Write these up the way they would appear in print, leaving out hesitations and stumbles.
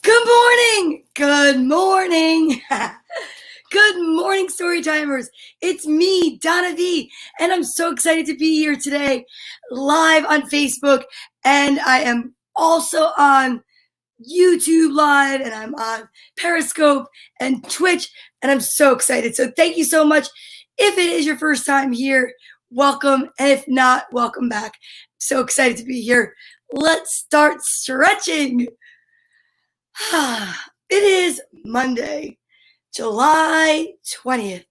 Good morning. Good morning. Good morning, story timers. It's me, Donna Vee, and I'm so excited to be here today, live on Facebook, and I am also on YouTube Live, and I'm on Periscope and Twitch, and I'm so excited. So thank you so much. If it is your first time here, welcome, and if not, welcome back. So excited to be here. Let's start stretching. It is Monday, July 20th,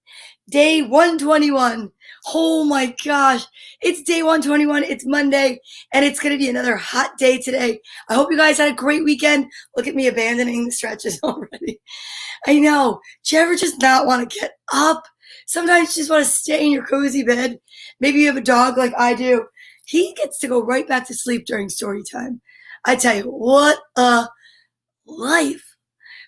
day 121. Oh my gosh, it's day 121. It's Monday, and it's going to be another hot day today. I hope you guys had a great weekend. Look at me abandoning the stretches already. I know. Do you ever just not want to get up? Sometimes you just want to stay in your cozy bed. Maybe you have a dog like I do. He gets to go right back to sleep during story time. I tell you, what a life.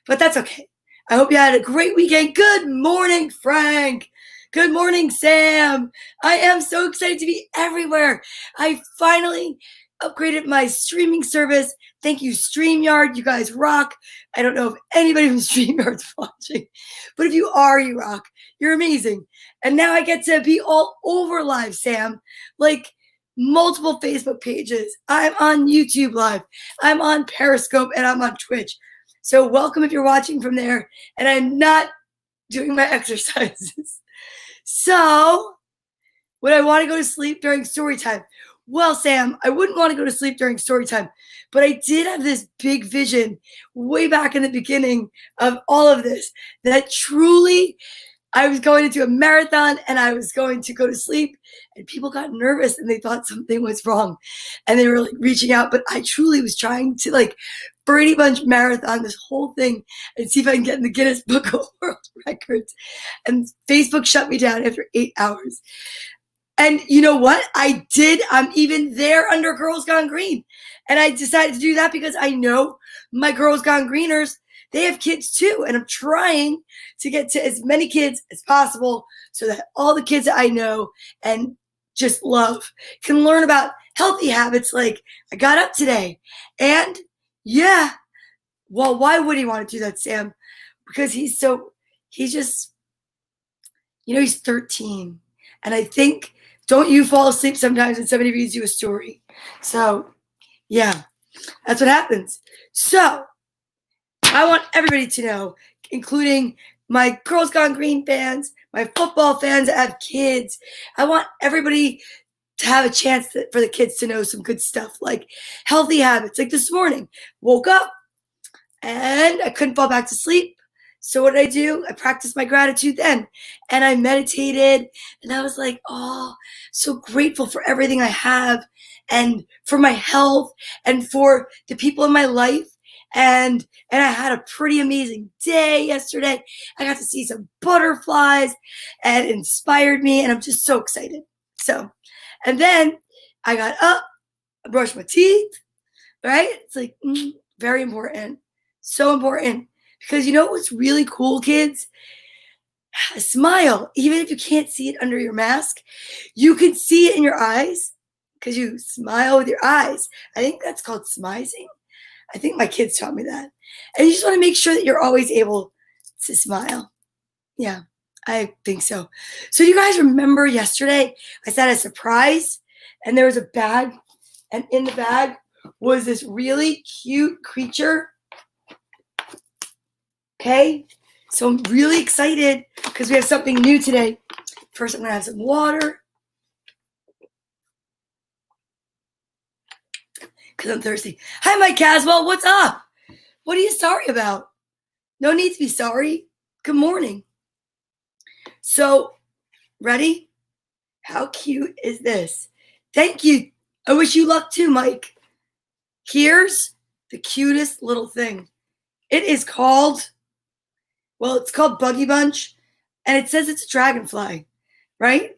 But that's okay. I hope you had a great weekend. Good morning, Frank. Good morning, Sam. I am so excited to be everywhere. I finally upgraded my streaming service. Thank you, StreamYard. You guys rock. I don't know if anybody from StreamYard's watching, but if you are, you rock. You're amazing. And now I get to be all over live, Sam. Like multiple Facebook pages. I'm on YouTube Live. I'm on Periscope, and I'm on Twitch. So welcome if you're watching from there. And I'm not doing my exercises. So would I want to go to sleep during story time? Well, Sam, I wouldn't want to go to sleep during story time, but I did have this big vision way back in the beginning of all of this that truly I was going to do a marathon and I was going to go to sleep, and people got nervous and they thought something was wrong and they were like reaching out. But I truly was trying to like Brady Bunch marathon this whole thing and see if I can get in the Guinness Book of World Records. And Facebook shut me down after 8 hours. And you know what? I did. I'm even there under Girls Gone Green. And I decided to do that because I know my Girls Gone Greeners, they have kids too. And I'm trying to get to as many kids as possible so that all the kids that I know and just love can learn about healthy habits like I got up today. And yeah, well, why would he want to do that, Sam? Because he's just, he's 13. And I think, don't you fall asleep sometimes when somebody reads you a story? So yeah, that's what happens. So I want everybody to know, including my Girls Gone Green fans, my football fans that have kids. I want everybody to have a chance for the kids to know some good stuff, like healthy habits. Like this morning, woke up and I couldn't fall back to sleep. So what did I do? I practiced my gratitude then, and I meditated, and I was like, oh, so grateful for everything I have, and for my health, and for the people in my life. And I had a pretty amazing day yesterday. I got to see some butterflies, and it inspired me, and I'm just so excited. So, and then I got up, I brushed my teeth, right? It's like very important, so important. Because you know what's really cool, kids? A smile. Even if you can't see it under your mask, you can see it in your eyes because you smile with your eyes. I think that's called smizing. I think my kids taught me that. And you just want to make sure that you're always able to smile. Yeah, I think so. So do you guys remember yesterday I said a surprise and there was a bag, and in the bag was this really cute creature. Okay, so I'm really excited because we have something new today. First, I'm going to have some water because I'm thirsty. Hi, Mike Caswell. What's up? What are you sorry about? No need to be sorry. Good morning. So, ready? How cute is this? Thank you. I wish you luck too, Mike. Here's the cutest little thing. It is called... Well, it's called Buggy Bunch, and it says it's a dragonfly, right?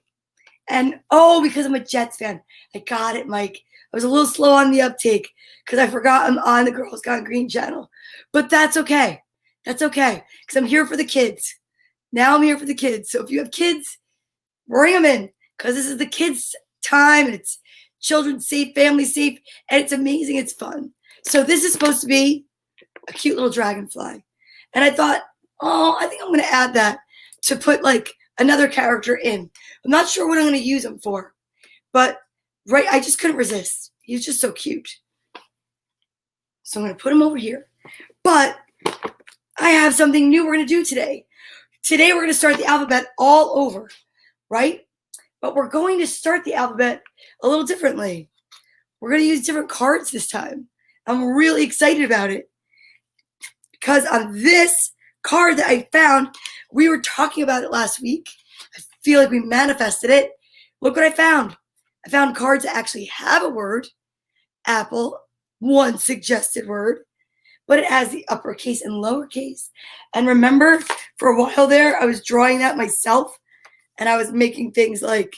And, because I'm a Jets fan, I got it, Mike. I was a little slow on the uptake because I forgot I'm on the Girls Gone Green channel. But that's okay. That's okay because I'm here for the kids. Now I'm here for the kids. So if you have kids, bring them in because this is the kids' time, and it's children safe, family safe, and it's amazing. It's fun. So this is supposed to be a cute little dragonfly. And I thought, oh, I think I'm going to add that to put like another character in. I'm not sure what I'm going to use him for, but right, I just couldn't resist. He's just so cute. So I'm going to put him over here. But I have something new we're going to do today. Today we're going to start the alphabet all over, right? But we're going to start the alphabet a little differently. We're going to use different cards this time. I'm really excited about it. Because on this card that I found, we were talking about it last week. I feel like we manifested it. Look what I found. I found cards that actually have a word, apple, one suggested word, but it has the uppercase and lowercase. And remember, for a while there, I was drawing that myself, and I was making things like,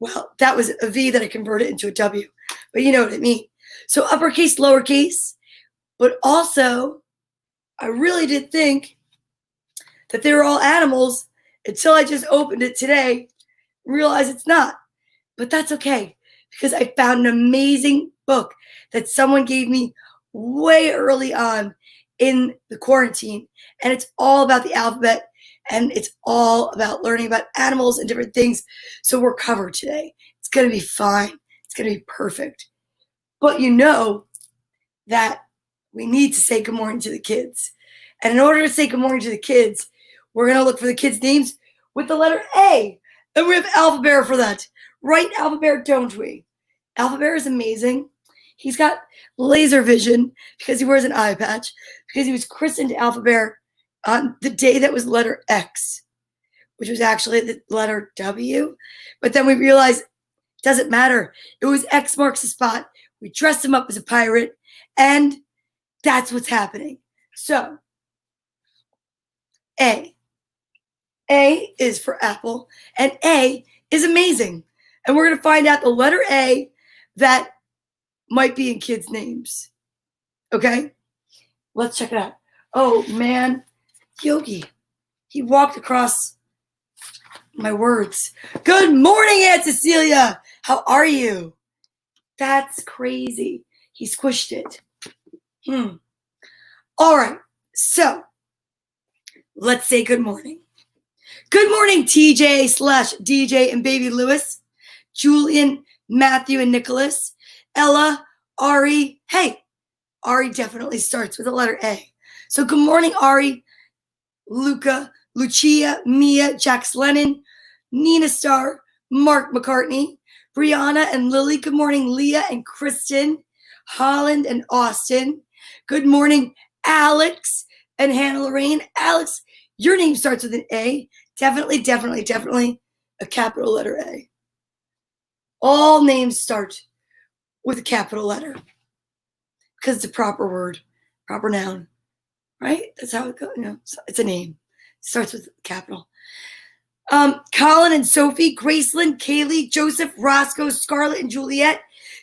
well, that was a V that I converted into a W, but you know what I mean. So uppercase, lowercase, but also I really did think that they were all animals until I just opened it today and realized it's not. But that's okay, because I found an amazing book that someone gave me way early on in the quarantine. And it's all about the alphabet, and it's all about learning about animals and different things. So we're covered today. It's going to be fine. It's going to be perfect. But you know that we need to say good morning to the kids. And in order to say good morning to the kids, we're going to look for the kids' names with the letter A. And we have Alpha Bear for that. Right, Alpha Bear, don't we? Alpha Bear is amazing. He's got laser vision because he wears an eye patch, because he was christened Alpha Bear on the day that was letter X, which was actually the letter W. But then we realized it doesn't matter. It was X marks the spot. We dressed him up as a pirate, and that's what's happening. So, A. A is for apple, and A is amazing. And we're going to find out the letter A that might be in kids' names. Okay? Let's check it out. Oh, man. Yogi. He walked across my words. Good morning, Aunt Cecilia. How are you? That's crazy. He squished it. All right. So, let's say good morning. Good morning, TJ/DJ and baby Lewis, Julian, Matthew, and Nicholas, Ella, Ari. Hey, Ari definitely starts with the letter A. So good morning, Ari, Luca, Lucia, Mia, Jax Lennon, Nina Starr, Mark McCartney, Brianna and Lily. Good morning, Leah and Kristen, Holland and Austin. Good morning, Alex and Hannah Lorraine. Alex, your name starts with an A. Definitely, definitely, definitely a capital letter A. All names start with a capital letter because it's a proper word, proper noun, right? That's how it goes. You know, it's a name. It starts with capital. Colin and Sophie, Graceland, Kaylee, Joseph, Roscoe, Scarlett and Juliet,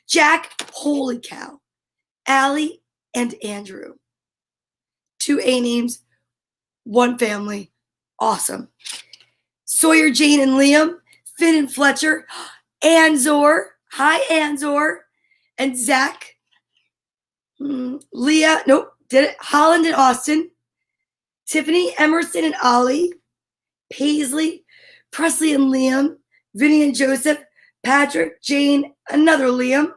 Jack, holy cow, Allie and Andrew. 2 A names, 1 family. Awesome. Sawyer, Jane, and Liam, Finn and Fletcher, Anzor, hi Anzor, and Zach, Leah, nope, did it, Holland and Austin, Tiffany, Emerson, and Ollie, Paisley, Presley and Liam, Vinny and Joseph, Patrick, Jane, another Liam,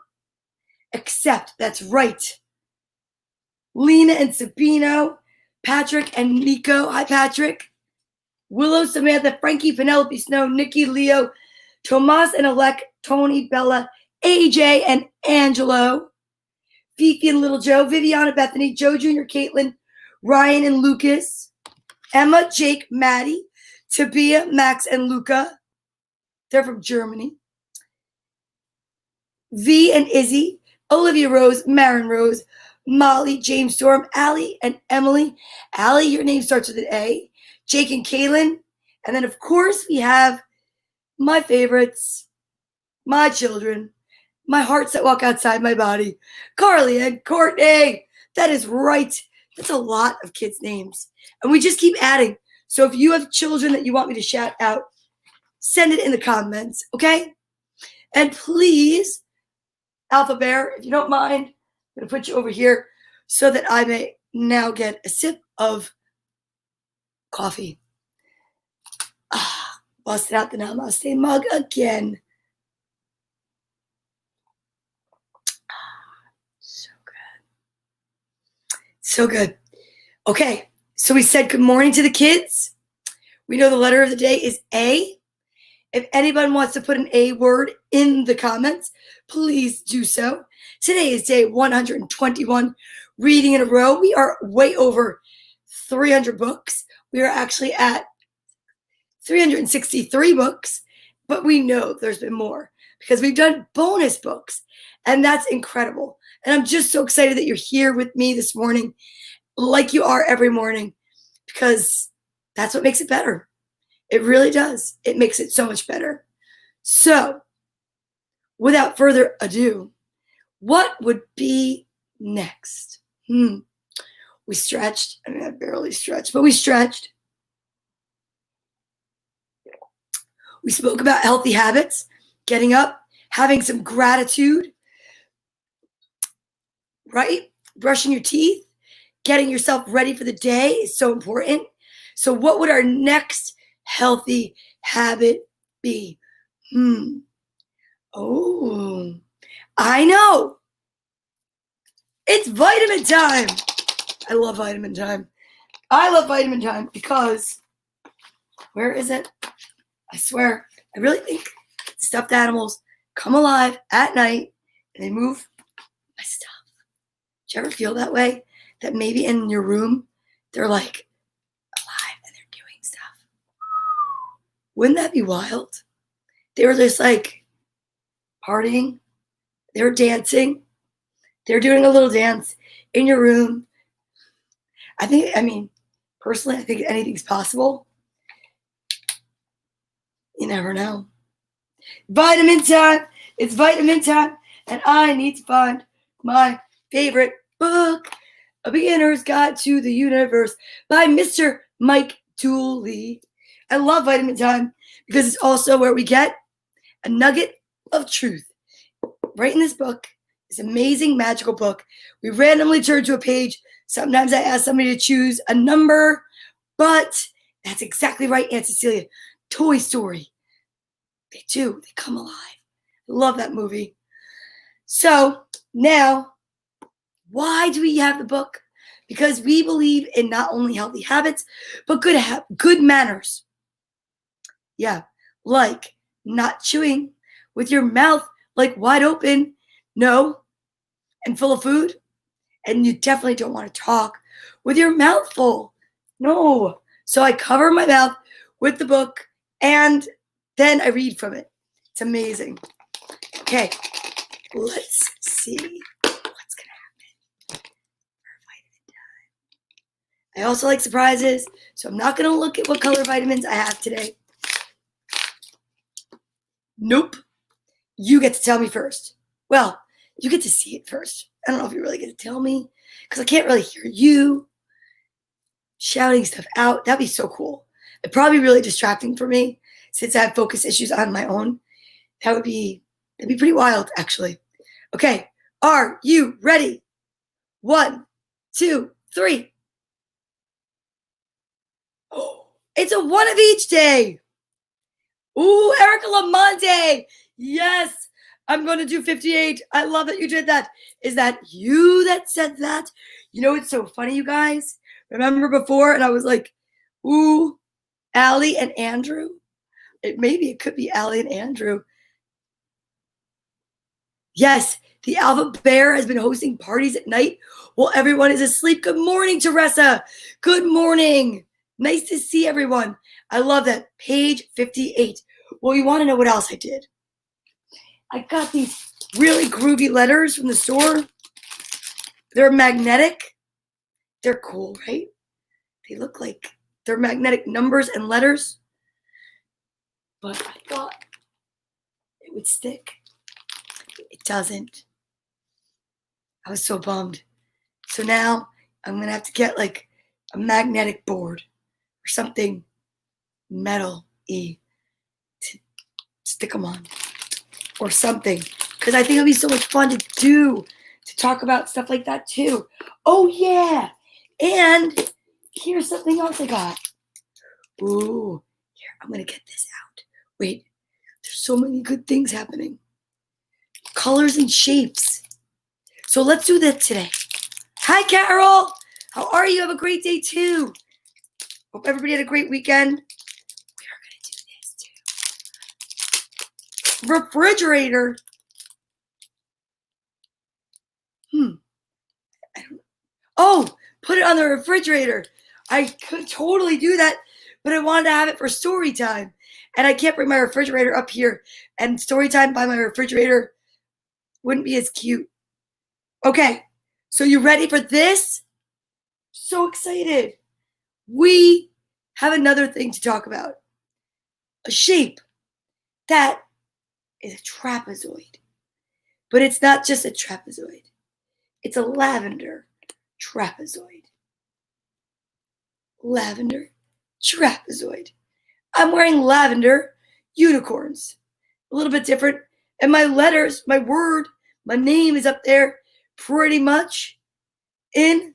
except, that's right, Lena and Sabino, Patrick and Nico, hi Patrick, Willow, Samantha, Frankie, Penelope, Snow, Nikki, Leo, Tomas and Alec, Tony, Bella, AJ, and Angelo, Fifi and Little Joe, Viviana, Bethany, Joe Jr., Caitlin, Ryan and Lucas, Emma, Jake, Maddie, Tabia, Max, and Luca. They're from Germany. V and Izzy, Olivia Rose, Marin Rose, Molly, James Storm, Allie, and Emily. Allie, your name starts with an A. Jake and Kaylin. And then, of course, we have my favorites, my children, my hearts that walk outside my body, Carly and Courtney. That is right. That's a lot of kids' names. And we just keep adding. So if you have children that you want me to shout out, send it in the comments, okay? And please, Alpha Bear, if you don't mind, I'm going to put you over here so that I may now get a sip of coffee. Busted out the Namaste mug again. So good. So good. Okay, so we said good morning to the kids. We know the letter of the day is A. If anyone wants to put an A word in the comments, please do so. Today is day 121, reading in a row. We are way over 300 books. We are actually at 363 books, but we know there's been more because we've done bonus books, and that's incredible. And I'm just so excited that you're here with me this morning, like you are every morning, because that's what makes it better. It really does. It makes it so much better. So, without further ado, what would be next? We stretched. I mean, I barely stretched, but we stretched. We spoke about healthy habits, getting up, having some gratitude, right? Brushing your teeth, getting yourself ready for the day is so important. So what would our next healthy habit be? Oh, I know. It's vitamin time. I love vitamin time. I love vitamin time because, where is it? I swear, I really think stuffed animals come alive at night and they move my stuff. Do you ever feel that way? That maybe in your room, they're like alive and they're doing stuff. Wouldn't that be wild? They were just like partying. They were dancing. They were doing a little dance in your room. Personally, I think anything's possible. You never know. Vitamin time. It's vitamin time. And I need to find my favorite book, A Beginner's Guide to the Universe by Mr. Mike Dooley. I love vitamin time because it's also where we get a nugget of truth. Right in this book, this amazing magical book, we randomly turn to a page. Sometimes I ask somebody to choose a number, but that's exactly right, Aunt Cecilia. Toy Story. They do. They come alive. I love that movie. So now, why do we have the book? Because we believe in not only healthy habits, but good manners. Yeah, like not chewing with your mouth like wide open. No, and full of food. And you definitely don't want to talk with your mouth full. No. So I cover my mouth with the book and then I read from it. It's amazing. Okay, let's see what's going to happen for vitamin time. I also like surprises, so I'm not going to look at what color vitamins I have today. Nope. You get to tell me first. Well, you get to see it first. I don't know if you really get to tell me because I can't really hear you shouting stuff out. That'd be so cool. It'd probably be really distracting for me since I have focus issues on my own. That'd be pretty wild, actually. Okay, are you ready? 1, 2, 3. Oh, it's a one of each day. Ooh, Erica Lamonte. Yes. I'm going to do 58. I love that you did that. Is that you that said that? You know, it's so funny, you guys. Remember before? And I was like, ooh, Allie and Andrew. Maybe it could be Allie and Andrew. Yes, the Alpha Bear has been hosting parties at night while everyone is asleep. Good morning, Teresa. Good morning. Nice to see everyone. I love that. Page 58. Well, you want to know what else I did? I got these really groovy letters from the store. They're magnetic. They're cool, right? They look like they're magnetic numbers and letters. But I thought it would stick. It doesn't. I was so bummed. So now I'm going to have to get like a magnetic board or something metal-y to stick them on. Or something, because I think it'll be so much fun to talk about stuff like that too. Oh yeah, And here's something else I got. Ooh, here, I'm going to get this out. Wait, there's so many good things happening. Colors and shapes. So let's do that today. Hi, Carol. How are you? Have a great day, too. Hope everybody had a great weekend. We are going to do this, too. Refrigerator. Oh, put it on the refrigerator. I could totally do that, but I wanted to have it for story time. And I can't bring my refrigerator up here. And story time by my refrigerator wouldn't be as cute. Okay, so you ready for this? So excited. We have another thing to talk about. A shape that is a trapezoid. But it's not just a trapezoid. It's a lavender trapezoid. Lavender trapezoid. I'm wearing lavender unicorns. A little bit different. And my letters, my word, my name is up there pretty much in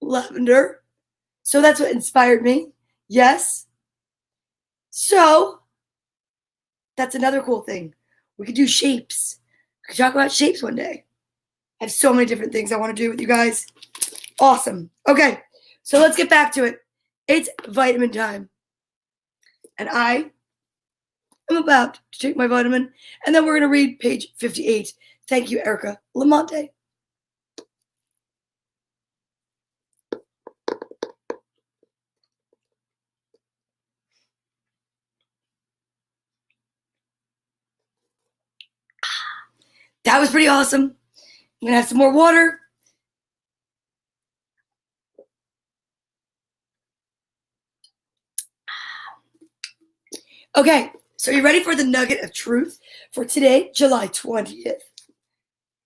lavender. So that's what inspired me. Yes. So that's another cool thing. We could do shapes. We could talk about shapes one day. I have so many different things I want to do with you guys. Awesome. Okay, so let's get back to it. It's vitamin time. And I am about to take my vitamin, and then we're going to read page 58. Thank you, Erica Lamonte. That was pretty awesome. I'm going to have some more water. Okay, so you ready for the nugget of truth for today, July 20th?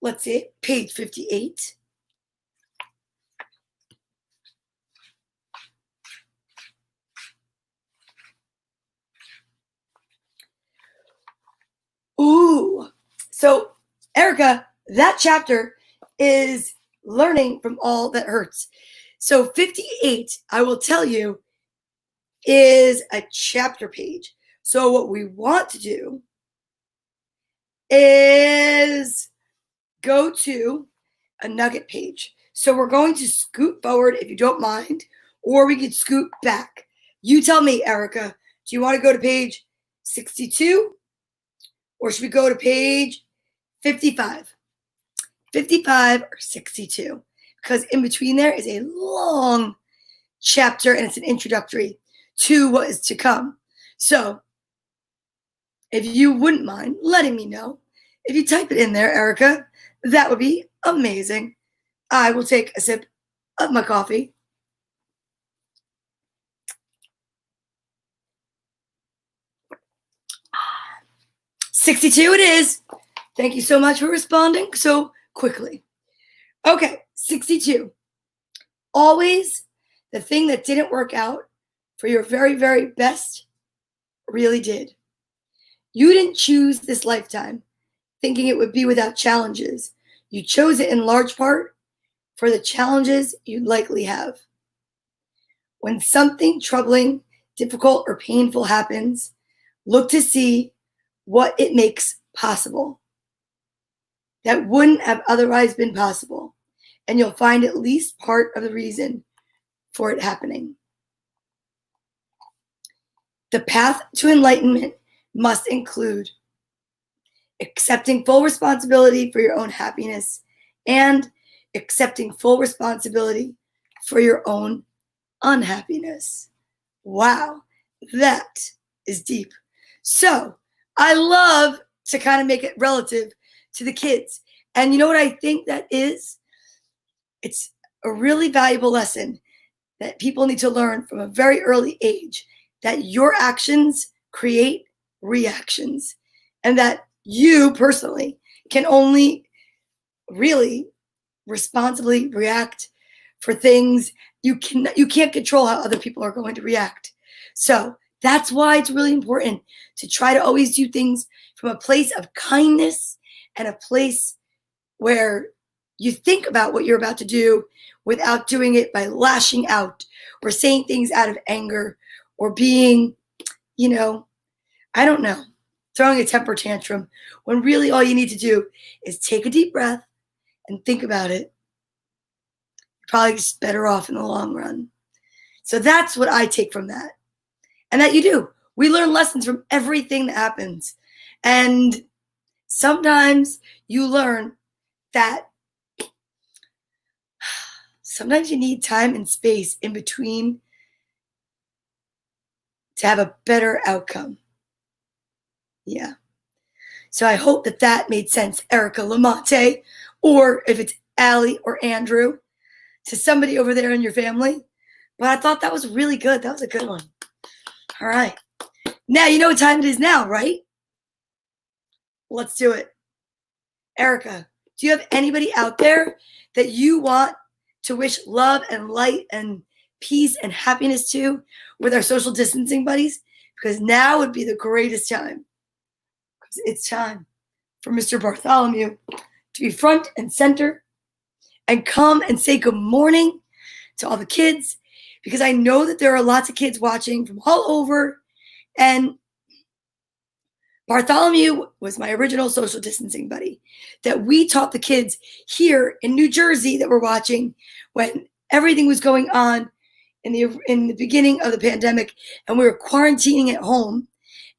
Let's see, page 58. Ooh, so Erica, that chapter is learning from all that hurts. So 58, I will tell you, is a chapter page. So what we want to do is go to a nugget page. So we're going to scoot forward if you don't mind, or we could scoot back. You tell me, Erica, do you want to go to page 62 or should we go to page 55? 55 or 62, because in between there is a long chapter and it's an introductory to what is to come. So if you wouldn't mind letting me know, if you type it in there, Erica, that would be amazing. I will take a sip of my coffee. Ah, 62 it is. Thank you so much for responding so quickly. Okay, 62. Always the thing that didn't work out for your very, very best really did. You didn't choose this lifetime thinking it would be without challenges. You chose it in large part for the challenges you'd likely have. When something troubling, difficult, or painful happens, look to see what it makes possible that wouldn't have otherwise been possible, and you'll find at least part of the reason for it happening. The path to enlightenment must include accepting full responsibility for your own happiness and accepting full responsibility for your own unhappiness. Wow, that is deep. So I love to kind of make it relative to the kids. And you know what I think that is? It's a really valuable lesson that people need to learn from a very early age, that your actions create reactions, and that you personally can only really responsibly react for things. You can't control how other people are going to react. So that's why it's really important to try to always do things from a place of kindness and a place where you think about what you're about to do without doing it by lashing out or saying things out of anger or being, I don't know, throwing a temper tantrum, when really all you need to do is take a deep breath and think about it. You're probably just better off in the long run. So that's what I take from that. And that you do. We learn lessons from everything that happens. And sometimes you learn that sometimes you need time and space in between to have a better outcome. Yeah. So I hope that that made sense, Erica Lamonte, or if it's Allie or Andrew, to somebody over there in your family. But I thought that was really good. That was a good one. All right. Now you know what time it is now, right? Let's do it. Erica, do you have anybody out there that you want to wish love and light and peace and happiness to with our social distancing buddies? Because now would be the greatest time. Because it's time for Mr. Bartholomew to be front and center and come and say good morning to all the kids, because I know that there are lots of kids watching from all over. And Bartholomew was my original social distancing buddy that we taught the kids here in New Jersey that were watching when everything was going on in the beginning of the pandemic, and we were quarantining at home,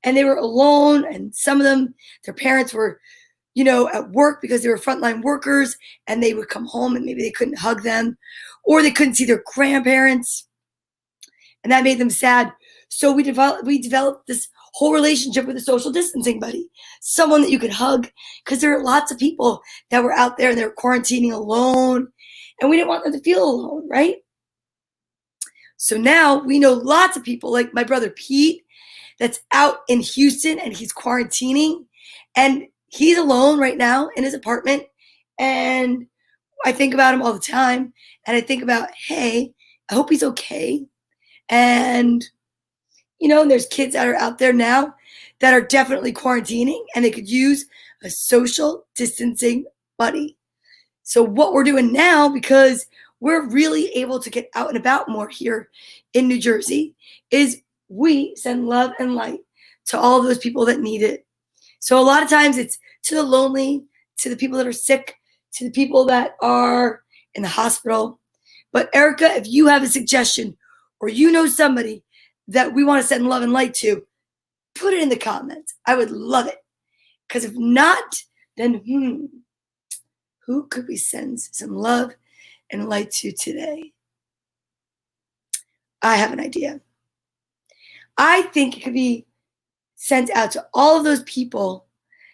and they were alone, and some of them, their parents were, at work because they were frontline workers, and they would come home and maybe they couldn't hug them or they couldn't see their grandparents, and that made them sad. So we developed this whole relationship with a social distancing buddy, someone that you could hug, because there are lots of people that were out there and they were quarantining alone, and we didn't want them to feel alone, right? So now we know lots of people, like my brother Pete, that's out in Houston and he's quarantining, and he's alone right now in his apartment. And I think about him all the time, and I think about, hey, I hope he's okay. And there's kids that are out there now that are definitely quarantining, and they could use a social distancing buddy. So what we're doing now, because we're really able to get out and about more here in New Jersey, is we send love and light to all of those people that need it. So a lot of times it's to the lonely, to the people that are sick, to the people that are in the hospital. But Erica, if you have a suggestion or you know somebody that we want to send love and light to, put it in the comments. I would love it. Because if not, then who could we send some love and light to today? I have an idea. I think it could be sent out to all of those people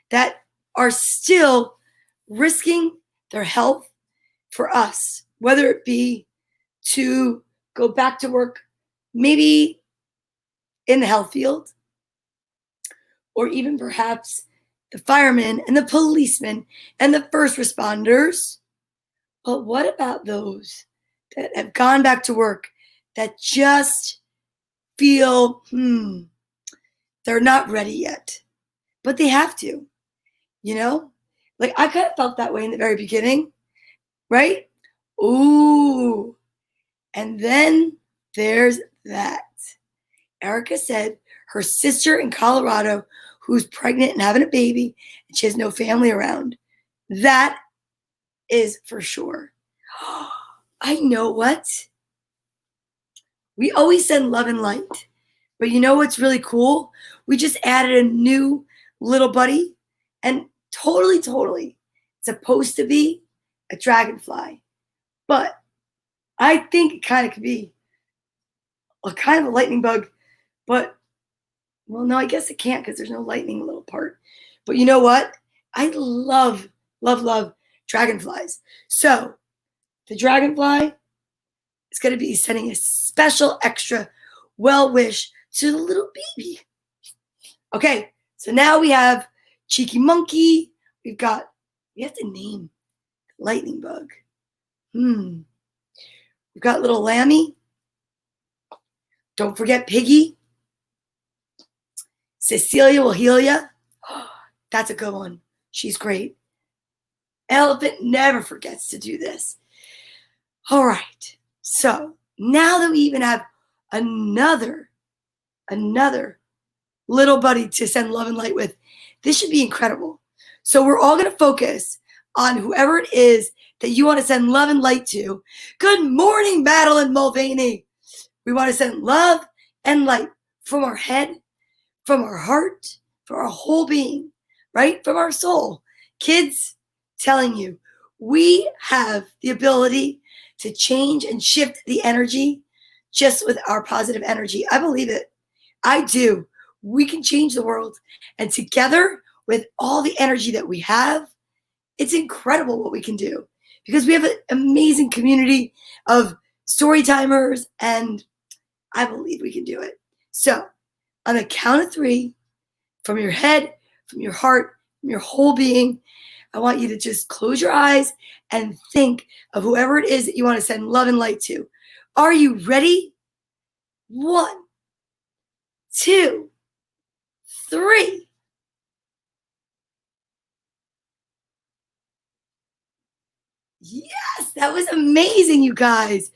that are still risking their health for us, whether it be to go back to work, maybe in the health field, or even perhaps the firemen and the policemen and the first responders. But what about those that have gone back to work that just feel, they're not ready yet, but they have to, Like I kind of felt that way in the very beginning, right? Ooh. And then there's that. Erica said her sister in Colorado, who's pregnant and having a baby, and she has no family around. That is for sure. I know what? We always send love and light. But you know what's really cool? We just added a new little buddy, and totally supposed to be a dragonfly. But I think it kind of could be a kind of a lightning bug. But, well, no, I guess it can't because there's no lightning little part. But you know what? I love dragonflies. So the dragonfly is going to be sending a special extra well wish to the little baby. Okay, so now we have Cheeky Monkey. We have to name the lightning bug. We've got little Lammy. Don't forget Piggy. Cecilia will heal ya. That's a good one. She's great. Elephant never forgets to do this. All right. So now that we even have another little buddy to send love and light with, this should be incredible. So we're all going to focus on whoever it is that you want to send love and light to. Good morning, Madeline Mulvaney. We want to send love and light from our head, from our heart, from our whole being, right? From our soul. Kids, telling you, we have the ability to change and shift the energy just with our positive energy. I believe it. I do. We can change the world. And together with all the energy that we have, it's incredible what we can do because we have an amazing community of story timers, and I believe we can do it. So on the count of 3, from your head, from your heart, from your whole being, I want you to just close your eyes and think of whoever it is that you want to send love and light to. Are you ready? 1, 2, 3. Yes, that was amazing, you guys.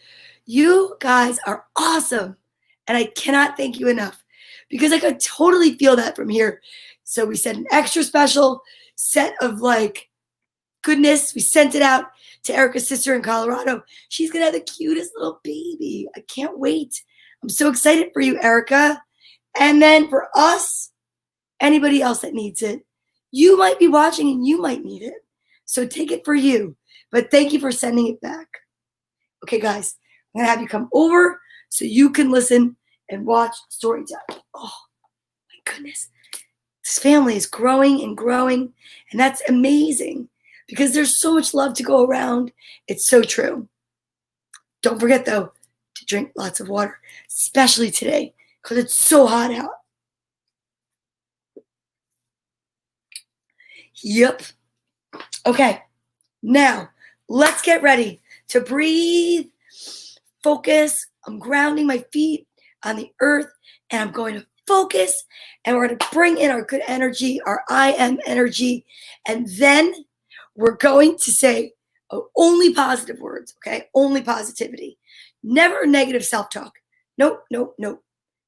You guys are awesome. And I cannot thank you enough because I could totally feel that from here. So we sent an extra special set of goodness. We sent it out to Erica's sister in Colorado. She's going to have the cutest little baby. I can't wait. I'm so excited for you, Erica. And then for us, anybody else that needs it, you might be watching and you might need it. So take it for you. But thank you for sending it back. Okay, guys, I'm going to have you come over so you can listen and watch story time. Oh, my goodness. This family is growing and growing, and that's amazing because there's so much love to go around. It's so true. Don't forget, though, to drink lots of water, especially today because it's so hot out. Yep. Okay, now let's get ready to breathe, focus. I'm grounding my feet on the earth, and I'm going to focus, and we're going to bring in our good energy, our I am energy, and then we're going to say only positive words, okay? Only positivity. Never negative self-talk. Nope, nope, nope.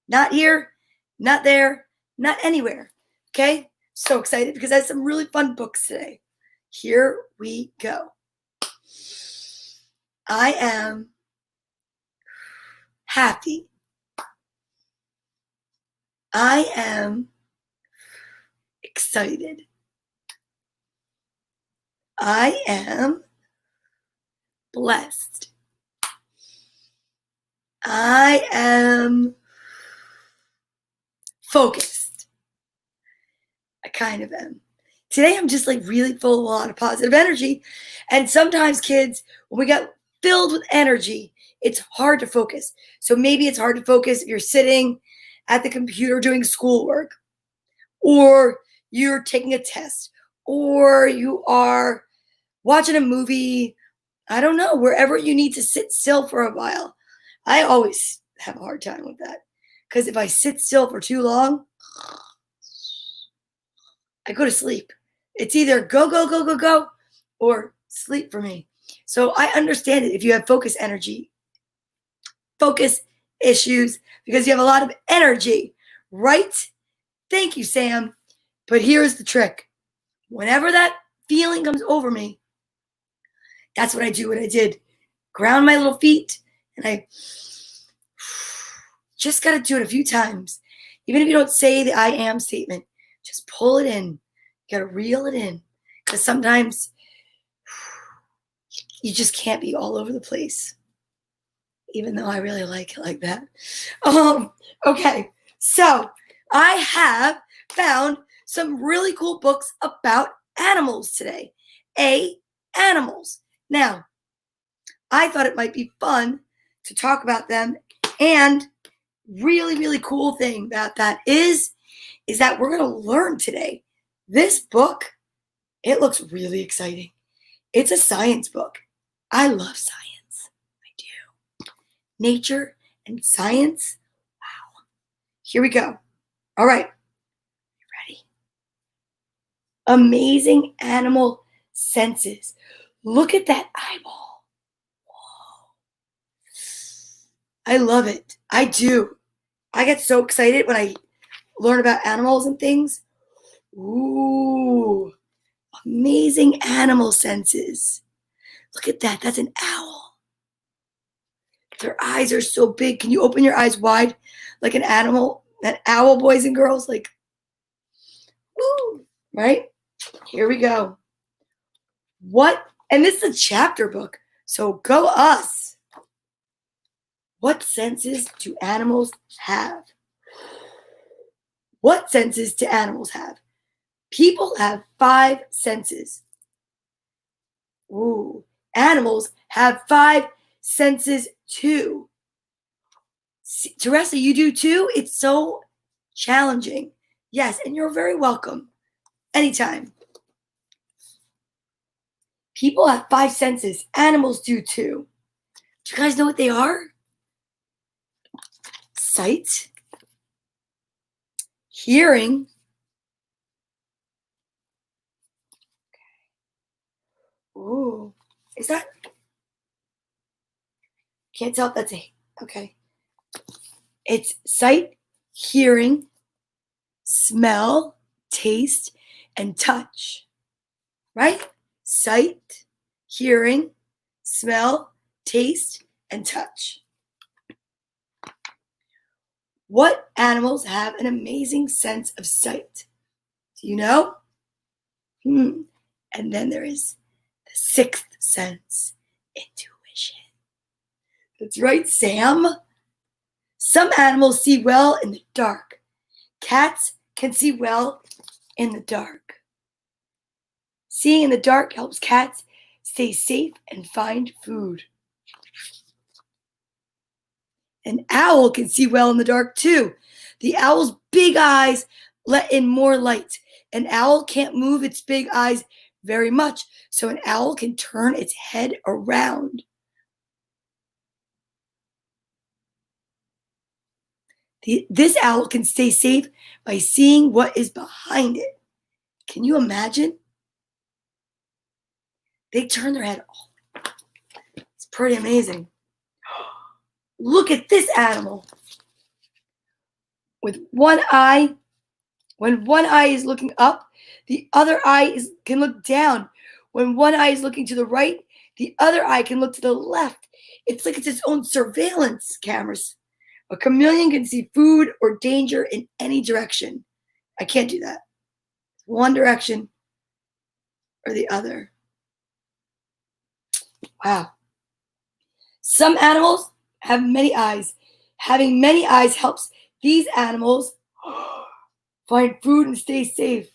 Not here, not there, not anywhere, okay? So excited because I have some really fun books today. Here we go. I am happy. I am excited. I am blessed. I am focused. I kind of am. Today I'm just really full of a lot of positive energy. And sometimes kids, when we get filled with energy, it's hard to focus. So maybe it's hard to focus if you're sitting at the computer doing schoolwork, or you're taking a test, or you are watching a movie. I don't know, wherever you need to sit still for a while. I always have a hard time with that because if I sit still for too long, I go to sleep. It's either go, go, go, go, go, or sleep for me. So I understand it if you have focus issues, because you have a lot of energy, right? Thank you, Sam. But here's the trick. Whenever that feeling comes over me, that's what I do. What I did. Ground my little feet, and I just got to do it a few times. Even if you don't say the I am statement, just pull it in. You got to reel it in. Because sometimes you just can't be all over the place. Even though I really like it like that. Okay, so I have found some really cool books about animals today. Animals. Now, I thought it might be fun to talk about them, and really, really cool thing about that is that we're going to learn today. This book, it looks really exciting. It's a science book. I love science. I do. Nature and science. Wow. Here we go. All right. You ready? Amazing animal senses. Look at that eyeball. I love it. I do. I get so excited when I learn about animals and things. Ooh, amazing animal senses. Look at that. That's an owl. Their eyes are so big. Can you open your eyes wide like an animal? An owl, boys and girls? Like, woo, right? Here we go. What? And this is a chapter book. So go us. What senses do animals have? What senses do animals have? People have 5 senses. Ooh, animals have 5 senses too. Teresa, you do too? It's so challenging. Yes, and you're very welcome. Anytime. People have 5 senses. Animals do too. Do you guys know what they are? Sight, hearing, ooh, is that? Can't tell if that's okay. It's sight, hearing, smell, taste, and touch. Right? Sight, hearing, smell, taste, and touch. What animals have an amazing sense of sight? Do you know? And then there is the 6th sense, intuition. That's right, Sam. Some animals see well in the dark. Cats can see well in the dark. Seeing in the dark helps cats stay safe and find food. An owl can see well in the dark too. The owl's big eyes let in more light. An owl can't move its big eyes very much, so an owl can turn its head around. This owl can stay safe by seeing what is behind it. Can you imagine? They turn their head. It's pretty amazing. Look at this animal. With one eye, when one eye is looking up, the other eye can look down. When one eye is looking to the right, the other eye can look to the left. It's like it's its own surveillance cameras. A chameleon can see food or danger in any direction. I can't do that. One direction or the other. Wow. Some animals have many eyes. Having many eyes helps these animals find food and stay safe.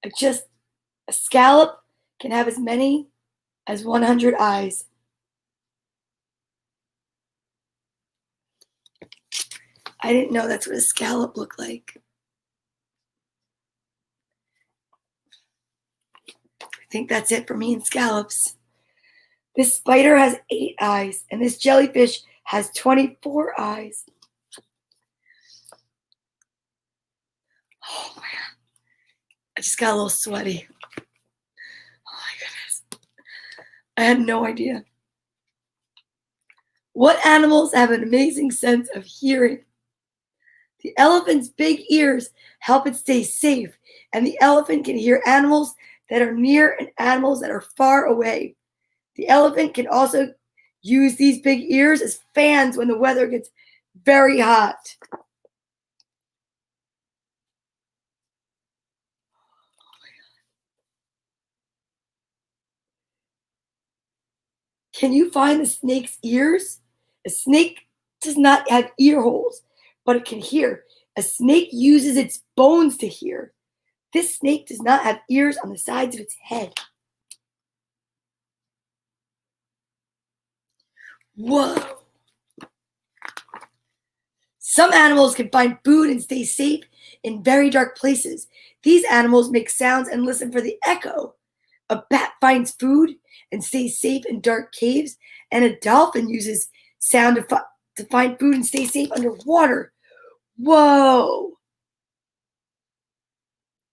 A scallop can have as many as 100 eyes. I didn't know that's what a scallop looked like. I think that's it for me and scallops. This spider has 8 eyes, and this jellyfish has 24 eyes. Oh my God. I just got a little sweaty. Oh my goodness. I had no idea. What animals have an amazing sense of hearing? The elephant's big ears help it stay safe, and the elephant can hear animals that are near and animals that are far away. The elephant can also use these big ears as fans when the weather gets very hot. Can you find the snake's ears? A snake does not have ear holes, but it can hear. A snake uses its bones to hear. This snake does not have ears on the sides of its head. Whoa. Some animals can find food and stay safe in very dark places. These animals make sounds and listen for the echo. A bat finds food and stays safe in dark caves, and a dolphin uses sound to find food and stay safe underwater. Whoa!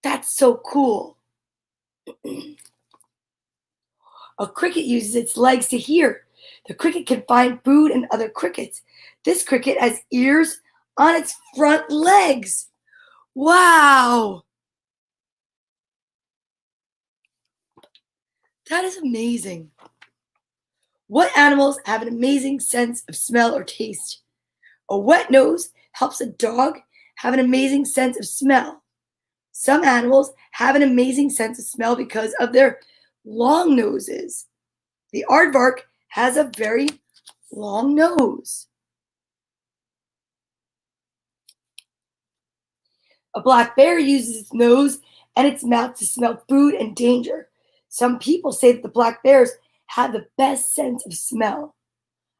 That's so cool. A cricket uses its legs to hear. The cricket can find food and other crickets. This cricket has ears on its front legs. Wow! That is amazing. What animals have an amazing sense of smell or taste? A wet nose helps a dog have an amazing sense of smell. Some animals have an amazing sense of smell because of their long noses. The aardvark has a very long nose. A black bear uses its nose and its mouth to smell food and danger. Some people say that the black bears have the best sense of smell.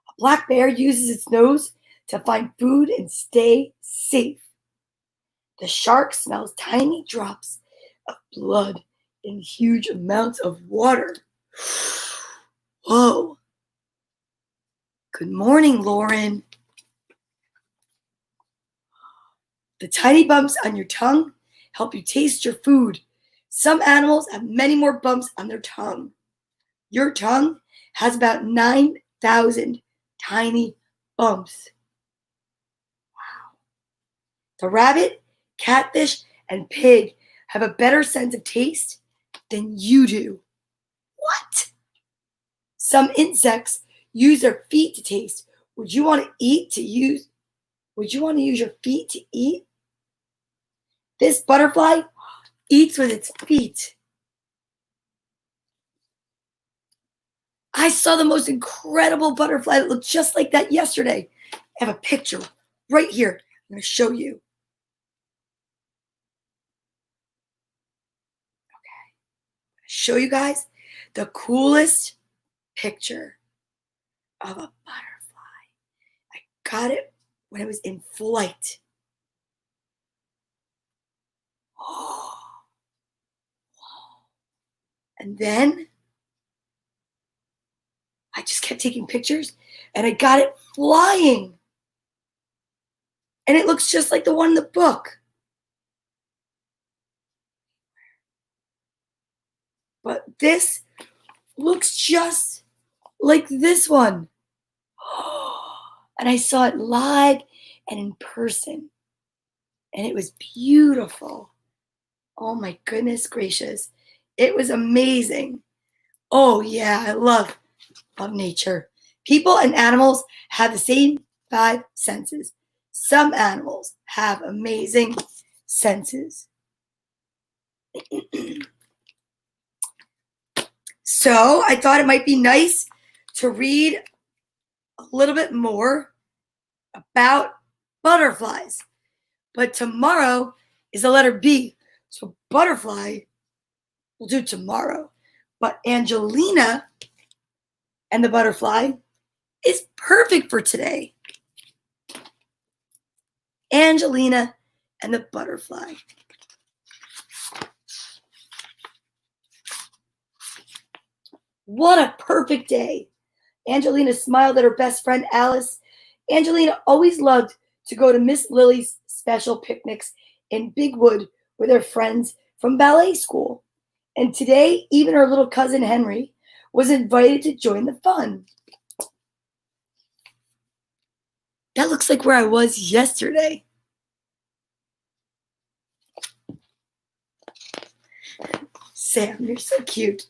A black bear uses its nose to find food and stay safe. The shark smells tiny drops of blood in huge amounts of water. Whoa. Good morning, Lauren. The tiny bumps on your tongue help you taste your food. Some animals have many more bumps on their tongue. Your tongue has about 9,000 tiny bumps. Wow. The rabbit, catfish, and pig have a better sense of taste than you do. What? Some insects use their feet to taste. Would you want to use your feet to eat? This butterfly eats with its feet. I saw the most incredible butterfly that looked just like that yesterday. I have a picture right here. I'm going to show you. Okay. I'm going to show you guys the coolest picture of a butterfly. I got it when it was in flight. Oh. And then I just kept taking pictures and I got it flying. And it looks just like the one in the book. But this looks just like this one. And I saw it live and in person. And it was beautiful. Oh my goodness gracious. It was amazing. Oh yeah, I love nature. People and animals have the same 5 senses. Some animals have amazing senses. So I thought it might be nice to read a little bit more about butterflies. But tomorrow is the letter B. So butterfly we'll do tomorrow. But Angelina and the butterfly is perfect for today. Angelina and the butterfly. What a perfect day. Angelina smiled at her best friend Alice. Angelina always loved to go to Miss Lily's special picnics in Big Wood with her friends from ballet school. And today, even her little cousin Henry was invited to join the fun. That looks like where I was yesterday. Sam, you're so cute.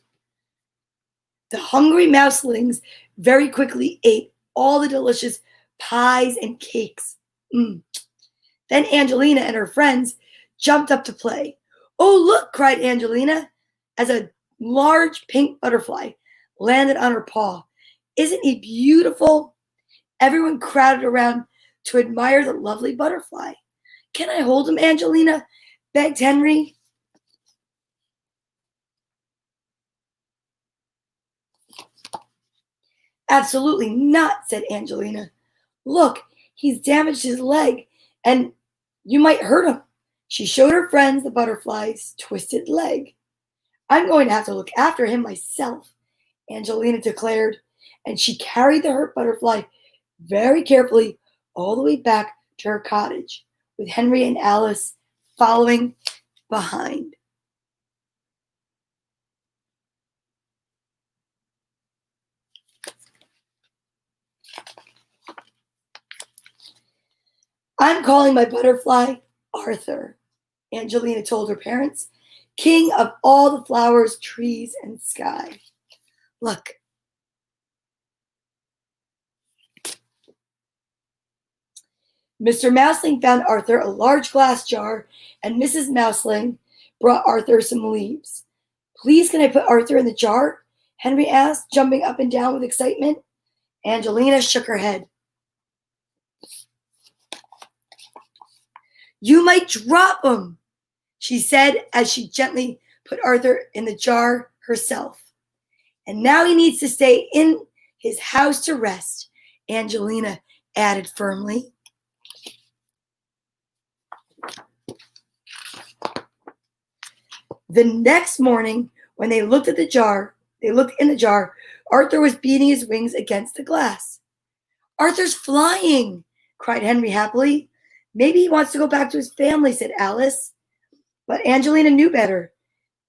The hungry mouselings very quickly ate all the delicious pies and cakes. Then Angelina and her friends jumped up to play. Oh, look, cried Angelina, as a large pink butterfly landed on her paw. Isn't he beautiful? Everyone crowded around to admire the lovely butterfly. Can I hold him, Angelina? Begged Henry. Absolutely not, said Angelina. Look, he's damaged his leg, and you might hurt him. She showed her friends the butterfly's twisted leg. I'm going to have to look after him myself, Angelina declared, and she carried the hurt butterfly very carefully all the way back to her cottage, with Henry and Alice following behind. I'm calling my butterfly Arthur, Angelina told her parents, king of all the flowers, trees, and sky. Look. Mr. Mouseling found Arthur a large glass jar, and Mrs. Mouseling brought Arthur some leaves. Please, can I put Arthur in the jar? Henry asked, jumping up and down with excitement. Angelina shook her head. You might drop him, she said as she gently put Arthur in the jar herself. And now he needs to stay in his house to rest, Angelina added firmly. The next morning, when they looked in the jar, Arthur was beating his wings against the glass. Arthur's flying, cried Henry happily. Maybe he wants to go back to his family, said Alice. But Angelina knew better.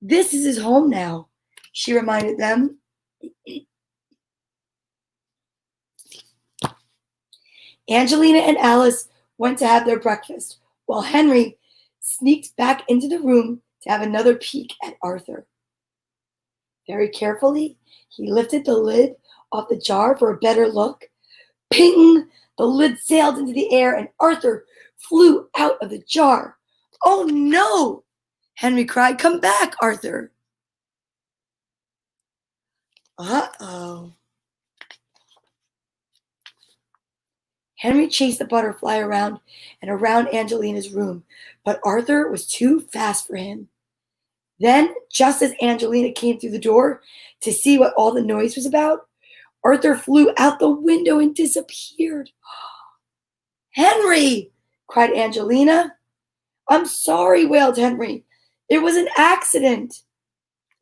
This is his home now, she reminded them. Angelina and Alice went to have their breakfast, while Henry sneaked back into the room to have another peek at Arthur. Very carefully, he lifted the lid off the jar for a better look. Ping! The lid sailed into the air and Arthur flew out of the jar. Oh no! Henry cried. Come back, Arthur. Uh-oh. Henry chased the butterfly around and around Angelina's room, but Arthur was too fast for him. Then, just as Angelina came through the door to see what all the noise was about, Arthur flew out the window and disappeared. Henry! Cried Angelina. I'm sorry, wailed Henry. It was an accident.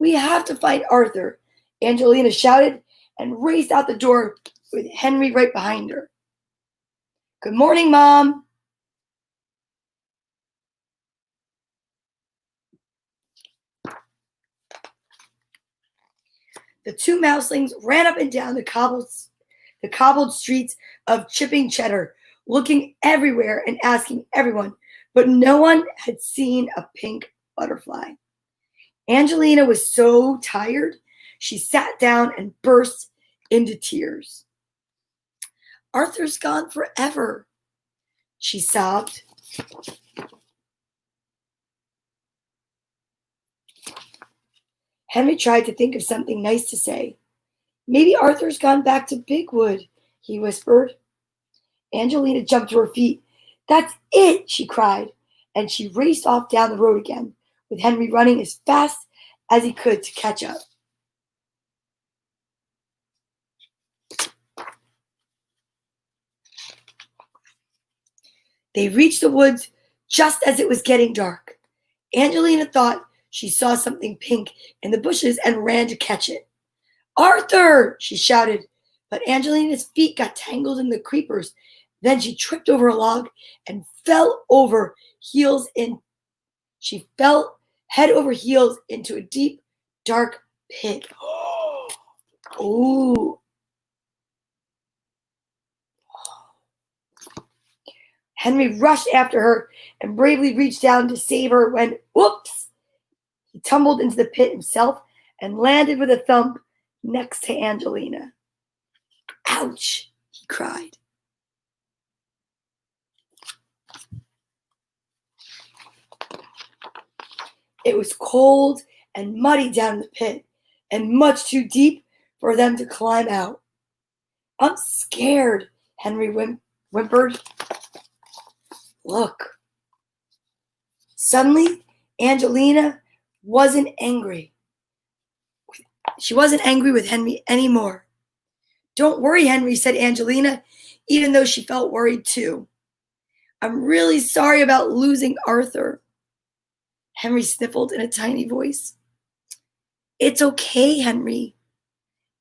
We have to find Arthur, Angelina shouted and raced out the door with Henry right behind her. Good morning, Mom. The two mouselings ran up and down the cobbled streets of Chipping Cheddar, looking everywhere and asking everyone, but no one had seen a pink butterfly. Angelina was so tired, she sat down and burst into tears. Arthur's gone forever, she sobbed. Henry tried to think of something nice to say. Maybe Arthur's gone back to Bigwood, he whispered. Angelina jumped to her feet. That's it, she cried, and she raced off down the road again, with Henry running as fast as he could to catch up. They reached the woods just as it was getting dark. Angelina thought she saw something pink in the bushes and ran to catch it. Arthur! She shouted, but Angelina's feet got tangled in the creepers. Then she tripped over a log and fell over heels in. She fell head over heels into a deep, dark pit. Ooh. Henry rushed after her and bravely reached down to save her when, whoops, he tumbled into the pit himself and landed with a thump next to Angelina. Ouch, he cried. It was cold and muddy down in the pit and much too deep for them to climb out. I'm scared, Henry whimpered. Look. Suddenly, Angelina wasn't angry. She wasn't angry with Henry anymore. Don't worry, Henry, said Angelina, even though she felt worried too. I'm really sorry about losing Arthur. Henry sniffled in a tiny voice. It's okay, Henry.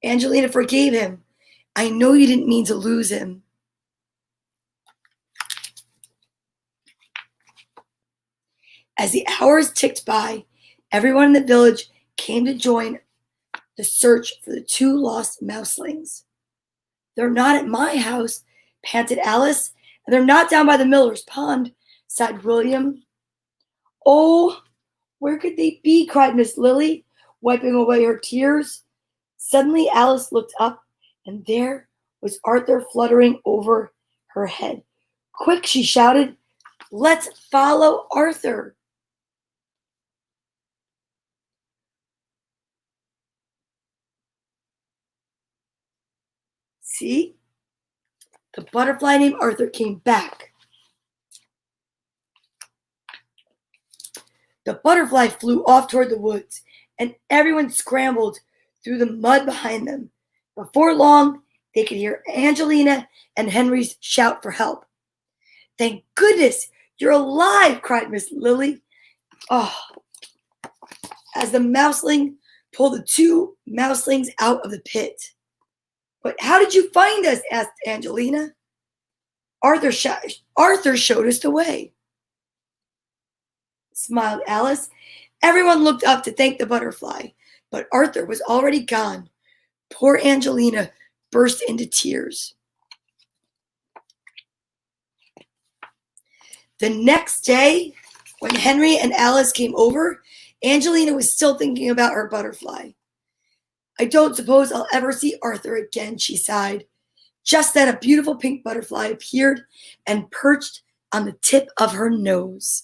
Angelina forgave him. I know you didn't mean to lose him. As the hours ticked by, everyone in the village came to join the search for the two lost mouselings. They're not at my house, panted Alice, And they're not down by the miller's pond, sighed William. Oh, where could they be? Cried Miss Lily, wiping away her tears. Suddenly Alice looked up, and there was Arthur fluttering over her head. Quick, she shouted, let's follow Arthur. See? The butterfly named Arthur came back. The butterfly flew off toward the woods, and everyone scrambled through the mud behind them. Before long, they could hear Angelina and Henry's shout for help. Thank goodness you're alive, cried Miss Lily. Oh, as the mouseling pulled the two mouselings out of the pit. But how did you find us? Asked Angelina. Arthur showed us the way, smiled Alice. Everyone looked up to thank the butterfly, but Arthur was already gone. Poor Angelina burst into tears. The next day, when Henry and Alice came over, Angelina was still thinking about her butterfly. I don't suppose I'll ever see Arthur again, she sighed. Just then, a beautiful pink butterfly appeared and perched on the tip of her nose.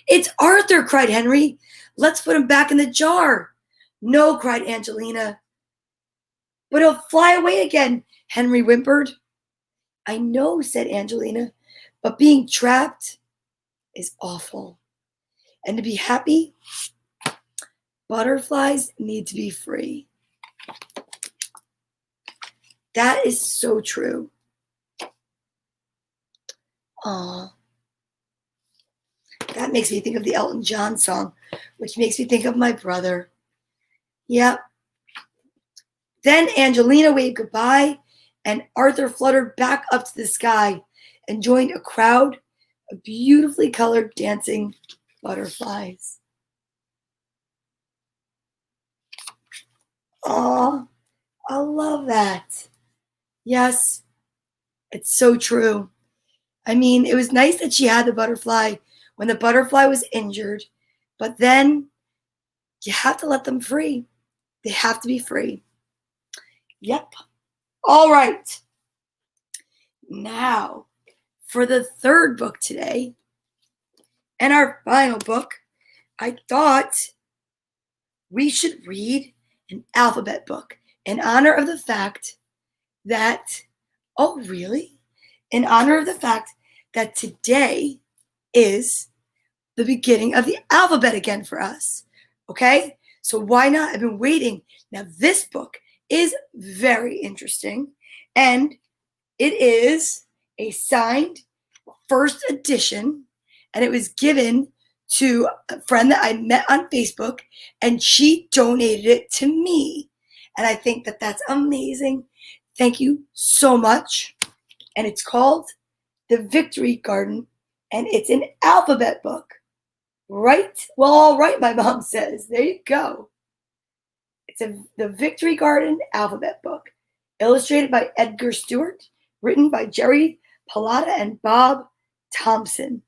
It's Arthur, cried Henry. Let's put him back in the jar. No, cried Angelina. But he'll fly away again, Henry whimpered. I know, said Angelina, but being trapped is awful. And to be happy, butterflies need to be free. That is so true. Aw. That makes me think of the Elton John song, which makes me think of my brother. Yep. Then Angelina waved goodbye, and Arthur fluttered back up to the sky and joined a crowd of beautifully colored dancing butterflies. Aw, I love that. Yes, it's so true. I mean, it was nice that she had the butterfly when the butterfly was injured, but then you have to let them free. They have to be free. Yep. All right. Now, for the third book today, and our final book, I thought we should read an alphabet book in honor of the fact that, oh, really? In honor of the fact that today is the beginning of the alphabet again for us. Okay? So why not? I've been waiting. Now, this book is very interesting, and it is a signed first edition, and it was given to a friend that I met on Facebook, and she donated it to me. And I think that that's amazing. Thank you so much. And it's called The Victory Garden, and it's an alphabet book. Right? Well, all right, my mom says. There you go. It's The Victory Garden alphabet book, illustrated by Edgar Stewart, written by Jerry Pallotta and Bob Thompson.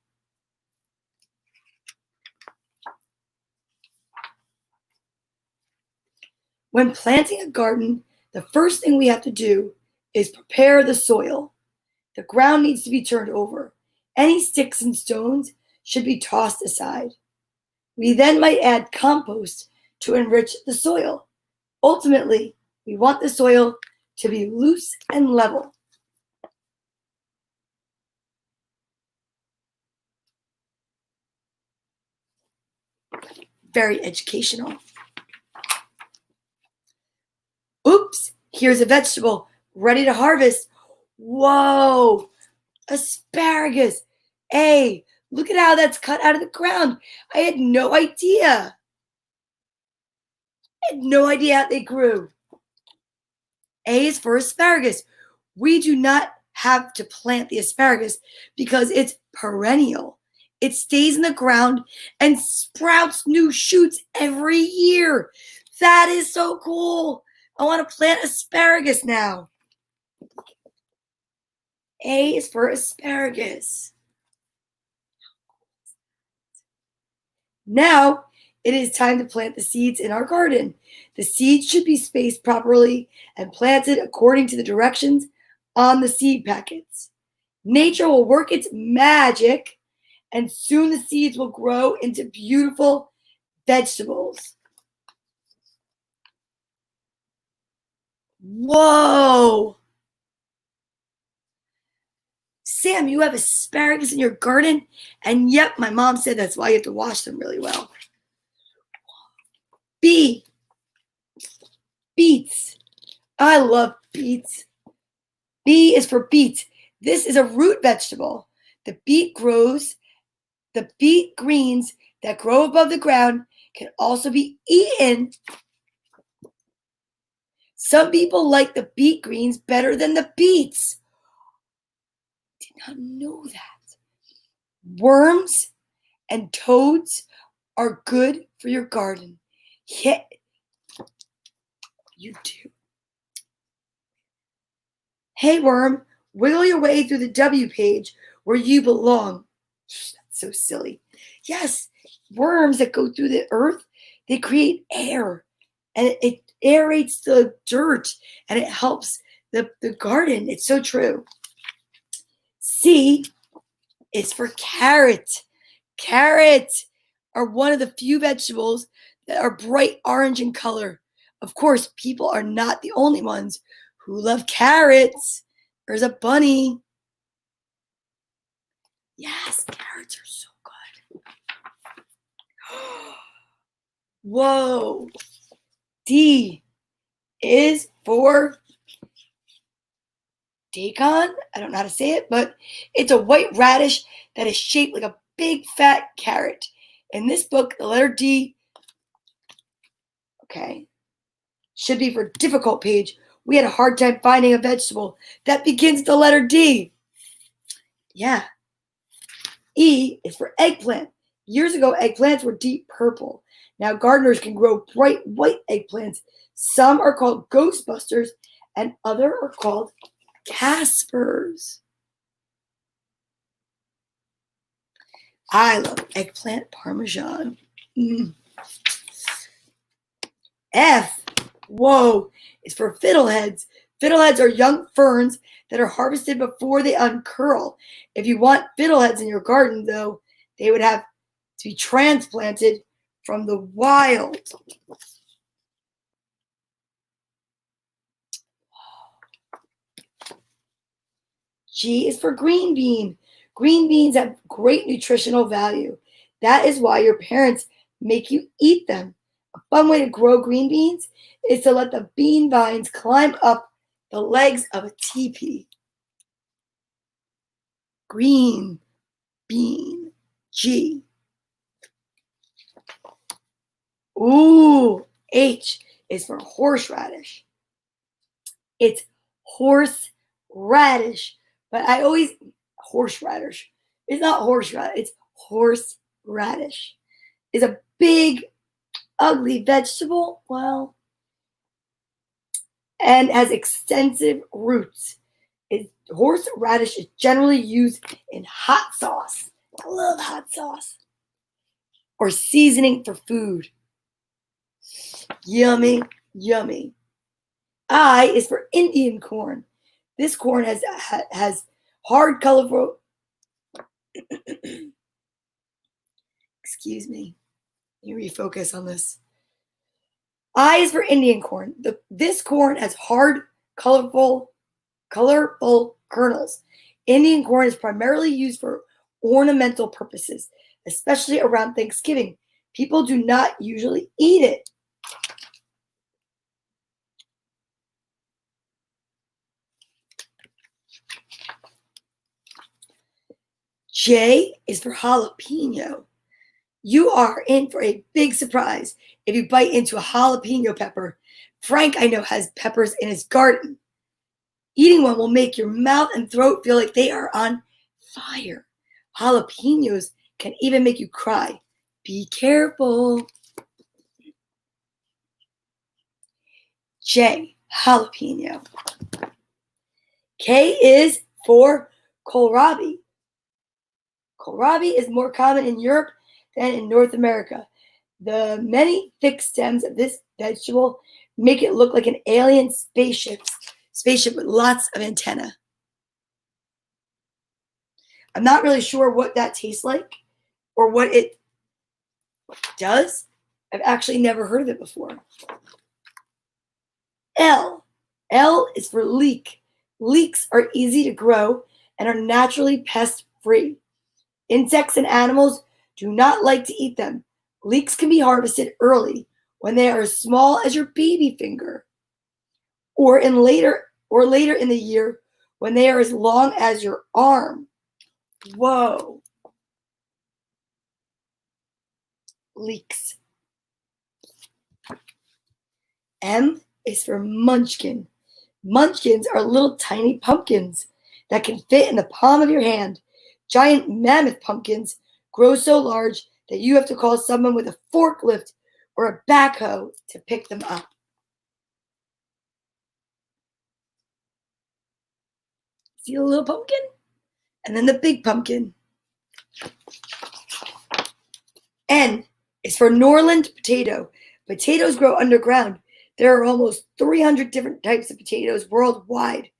When planting a garden, the first thing we have to do is prepare the soil. The ground needs to be turned over. Any sticks and stones should be tossed aside. We then might add compost to enrich the soil. Ultimately, we want the soil to be loose and level. Very educational. Oops, here's a vegetable ready to harvest. Whoa, asparagus. Hey, look at how that's cut out of the ground. I had no idea. I had no idea how they grew. A is for asparagus. We do not have to plant the asparagus because it's perennial. It stays in the ground and sprouts new shoots every year. That is so cool. I want to plant asparagus now. A is for asparagus. Now it is time to plant the seeds in our garden. The seeds should be spaced properly and planted according to the directions on the seed packets. Nature will work its magic, and soon the seeds will grow into beautiful vegetables. Whoa! Sam, you have asparagus in your garden? And yep, my mom said that's why you have to wash them really well. B, beets. I love beets. B is for beets. This is a root vegetable. The beet greens that grow above the ground can also be eaten. Some people like the beet greens better than the beets. Did not know that. Worms and toads are good for your garden. Yeah, you do. Hey, worm, wiggle your way through the W page where you belong. That's so silly. Yes, worms that go through the earth, they create air, and it aerates the dirt, and it helps the garden. It's so true. C is for carrot. Carrots are one of the few vegetables that are bright orange in color. Of course, people are not the only ones who love carrots. There's a bunny. Yes, carrots are so good. Whoa. D is for daikon. I don't know how to say it, but it's a white radish that is shaped like a big fat carrot. In this book, the letter D, should be for difficult page. We had a hard time finding a vegetable that begins with the letter D. Yeah. E is for eggplant. Years ago, eggplants were deep purple. Now gardeners can grow bright white eggplants. Some are called Ghostbusters and other are called Caspers. I love eggplant parmesan. F, whoa, is for fiddleheads. Fiddleheads are young ferns that are harvested before they uncurl. If you want fiddleheads in your garden, though, they would have to be transplanted from the wild. G is for green bean. Green beans have great nutritional value. That is why your parents make you eat them. A fun way to grow green beans is to let the bean vines climb up the legs of a teepee. Green bean. G. Ooh, H is for horseradish. It's horseradish, but I always horseradish. It's not horseradish. It's horseradish. It's a big, ugly vegetable. Well, and has extensive roots. Horseradish is generally used in hot sauce. I love hot sauce. Or seasoning for food. Yummy, yummy. I is for Indian corn. This corn has hard, colorful. Excuse me. Let me refocus on this. I is for Indian corn. This corn has hard, colorful kernels. Indian corn is primarily used for ornamental purposes, especially around Thanksgiving. People do not usually eat it. J is for jalapeno. You are in for a big surprise if you bite into a jalapeno pepper. Frank, I know, has peppers in his garden. Eating one will make your mouth and throat feel like they are on fire. Jalapenos can even make you cry. Be careful. J, jalapeno. K is for Kohlrabi. Kohlrabi is more common in Europe than in North America. The many thick stems of this vegetable make it look like an alien spaceship with lots of antennae. I'm not really sure what that tastes like or what it does. I've actually never heard of it before. L. L is for leek. Leeks are easy to grow and are naturally pest-free. Insects and animals do not like to eat them. Leeks can be harvested early when they are as small as your baby finger, or later in the year when they are as long as your arm. Whoa. Leeks. M is for munchkin. Munchkins are little tiny pumpkins that can fit in the palm of your hand. Giant mammoth pumpkins grow so large that you have to call someone with a forklift or a backhoe to pick them up. See the little pumpkin? And then the big pumpkin. N is for Norland potato. Potatoes grow underground. There are almost 300 different types of potatoes worldwide.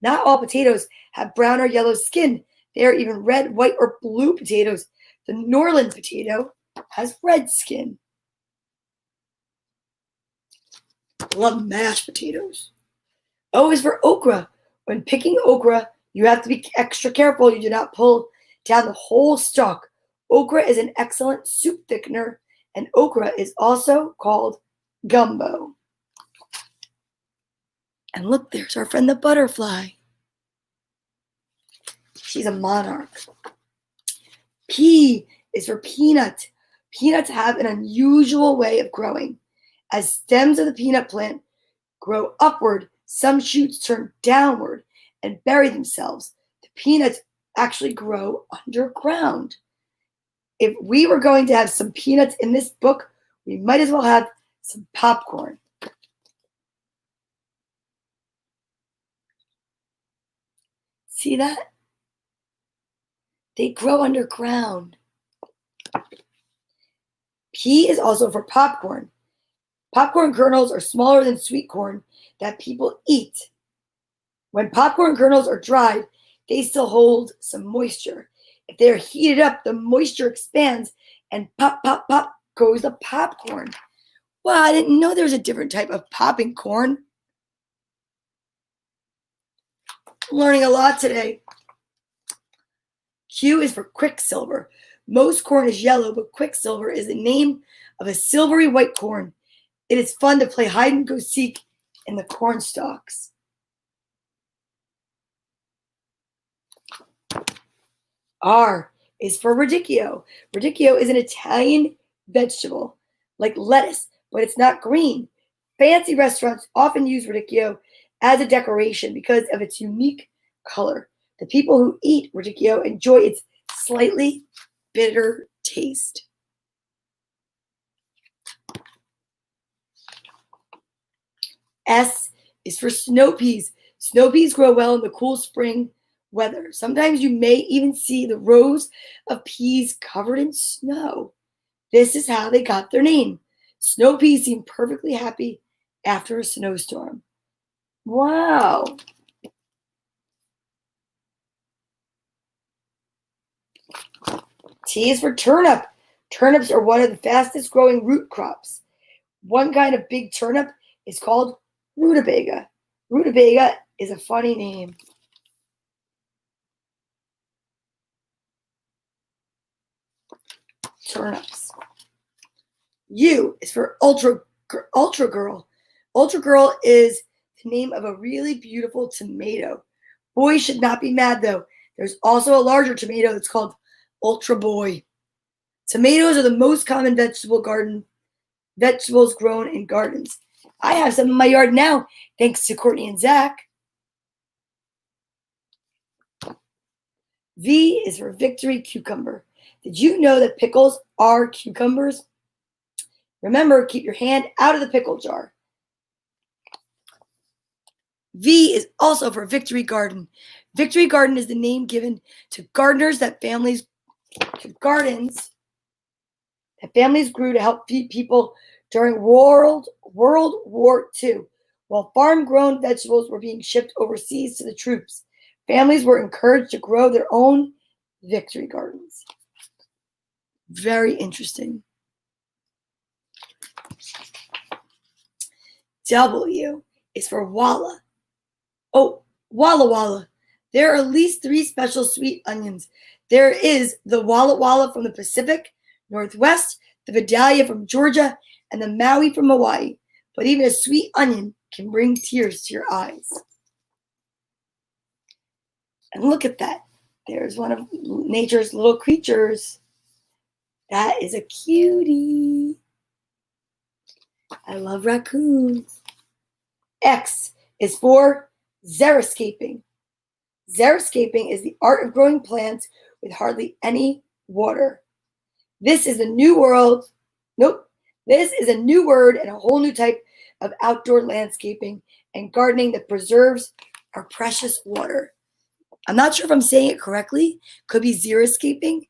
Not all potatoes have brown or yellow skin. There are even red, white, or blue potatoes. The Norland potato has red skin. Love mashed potatoes. O is for okra. When picking okra, you have to be extra careful you do not pull down the whole stalk. Okra is an excellent soup thickener, and okra is also called gumbo. And look, there's our friend the butterfly. She's a monarch. P is for peanut. Peanuts have an unusual way of growing. As stems of the peanut plant grow upward, some shoots turn downward and bury themselves. The peanuts actually grow underground. If we were going to have some peanuts in this book, we might as well have some popcorn. See that? They grow underground. P is also for popcorn. Popcorn kernels are smaller than sweet corn that people eat. When popcorn kernels are dried, they still hold some moisture. If they are heated up, the moisture expands and pop, pop, pop goes the popcorn. Wow, I didn't know there was a different type of popping corn. I'm learning a lot today. Q is for quicksilver. Most corn is yellow, but quicksilver is the name of a silvery white corn. It is fun to play hide and go seek in the corn stalks. R is for radicchio. Radicchio is an Italian vegetable like lettuce, but it's not green. Fancy restaurants often use radicchio as a decoration because of its unique color. The people who eat radicchio enjoy its slightly bitter taste. S is for snow peas. Snow peas grow well in the cool spring weather. Sometimes you may even see the rows of peas covered in snow. This is how they got their name. Snow peas seem perfectly happy after a snowstorm. Wow. T is for turnip. Turnips are one of the fastest growing root crops. One kind of big turnip is called rutabaga. Rutabaga is a funny name. Turnips. U is for ultra girl. Ultra girl is the name of a really beautiful tomato. Boys should not be mad though. There's also a larger tomato that's called ultra boy. Tomatoes are the most common vegetables grown in gardens. I have some in my yard now, thanks to Courtney and Zach. V is for victory cucumber. Did you know that pickles are cucumbers? Remember, keep your hand out of the pickle jar. V is also for Victory Garden. Victory Garden is the name given to gardens that families grew to help feed people during World War II. While farm-grown vegetables were being shipped overseas to the troops, families were encouraged to grow their own Victory Gardens. Very interesting. W is for Walla. Oh, Walla Walla. There are at least 3 special sweet onions. There is the Walla Walla from the Pacific Northwest, the Vidalia from Georgia, and the Maui from Hawaii. But even a sweet onion can bring tears to your eyes. And look at that. There's one of nature's little creatures. That is a cutie. I love raccoons. X is for xeriscaping. Xeriscaping is the art of growing plants with hardly any water. This is a new word and a whole new type of outdoor landscaping and gardening that preserves our precious water. I'm not sure if I'm saying it correctly. Could be xeriscaping.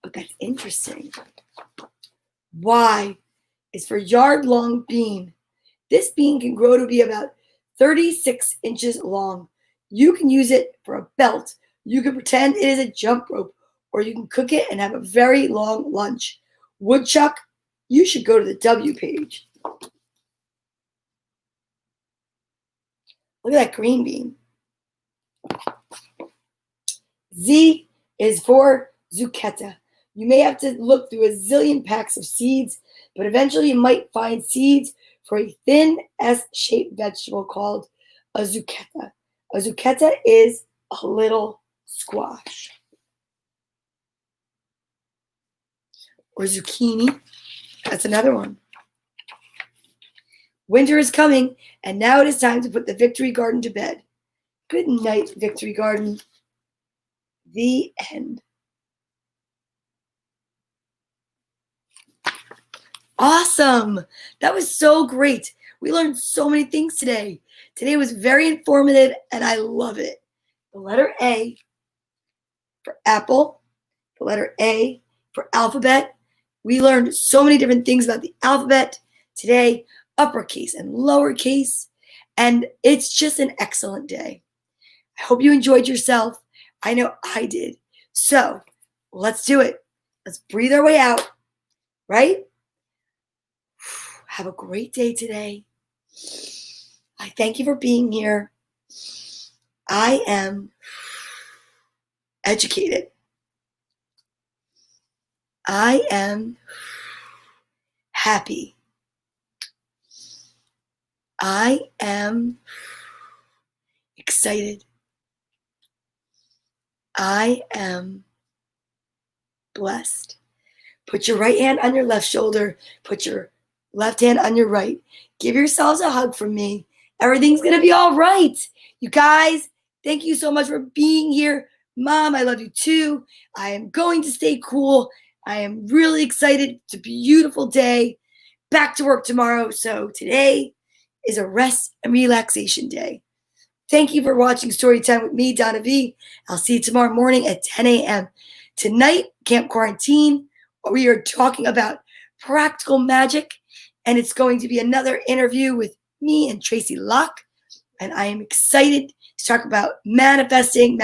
But that's interesting. Y is for yard-long bean. This bean can grow to be about 36 inches long. You can use it for a belt. You can pretend it is a jump rope, or you can cook it and have a very long lunch. Woodchuck, you should go to the W page. Look at that green bean. Z is for zucchetta. You may have to look through a zillion packs of seeds, but eventually you might find seeds for a thin S-shaped vegetable called a zucchetta. A zucchetta is a little squash. Or zucchini. That's another one. Winter is coming, and now it is time to put the Victory Garden to bed. Good night, Victory Garden. The end. Awesome. That was so great. We learned so many things today. Today was very informative, and I love it. The letter A for apple, the letter A for alphabet. We learned so many different things about the alphabet today, uppercase and lowercase, and it's just an excellent day. I hope you enjoyed yourself. I know I did. So let's do it. Let's breathe our way out, right? Have a great day today. I thank you for being here. I am educated. I am happy. I am excited. I am blessed. Put your right hand on your left shoulder. Put your left hand on your right. Give yourselves a hug from me. Everything's going to be all right. You guys, thank you so much for being here. Mom, I love you too. I am going to stay cool. I am really excited. It's a beautiful day. Back to work tomorrow. So today is a rest and relaxation day. Thank you for watching Storytime with me, Donna Vee. I'll see you tomorrow morning at 10 a.m. Tonight, Camp Quarantine, we are talking about practical magic, and it's going to be another interview with me and Tracy Locke, and I am excited to talk about manifesting.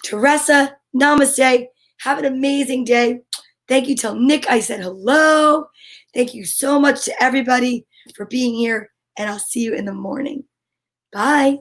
Teresa, namaste. Have an amazing day. Thank you. Tell Nick I said hello. Thank you so much to everybody for being here, and I'll see you in the morning. Bye.